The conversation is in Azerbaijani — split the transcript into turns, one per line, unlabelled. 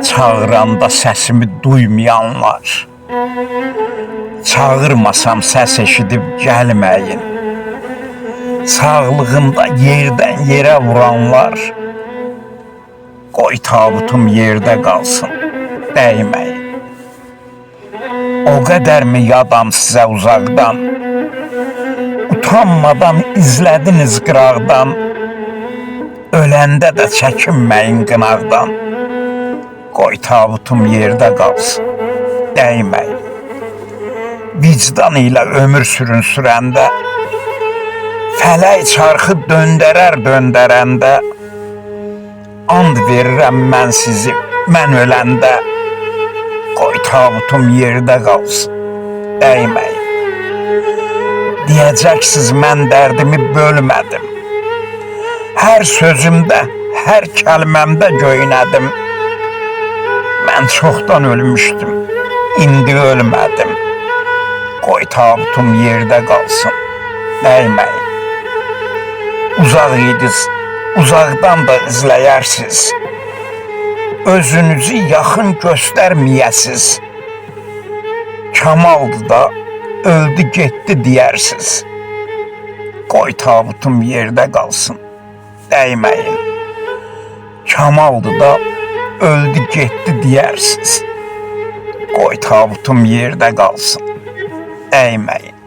Çağıranda səsimi duymayanlar, çağırmasam səs eşidib gəlməyin. Sağlığımda yerdən yerə vuranlar, qoy tabutum yerdə qalsın, dəyməyin. O qədərmi yadam sizə uzaqdan, utanmadan izlədiniz qıraqdan, öləndə də çəkinməyin qınaqdan. Qoy tabutum yerdə qalsın, dəyməyin. Vicdan ilə ömür sürəndə, fələk çarxı döndərəndə, and verirəm mən sizi, mən öləndə. Qoy tabutum yerdə qalsın, dəyməyin. Deyəcəksiniz mən dərdimi bölmədim, hər sözümdə, hər kəlməmdə göynədim. Mən çoxdan ölmüşdüm, indi ölmədim. Qoy tabutum yerdə qalsın, dəyməyin. Uzaq idiniz, uzaqdan da izləyərsiz, özünüzü yaxın göstərməyəsiz. Kamaldı da öldü getdi deyərsiz. Qoy tabutum yerdə qalsın, dəyməyin. Kamaldı da öldü getdi deyərsiz. Qoy tabutum yerdə qalsın, dəyməyin.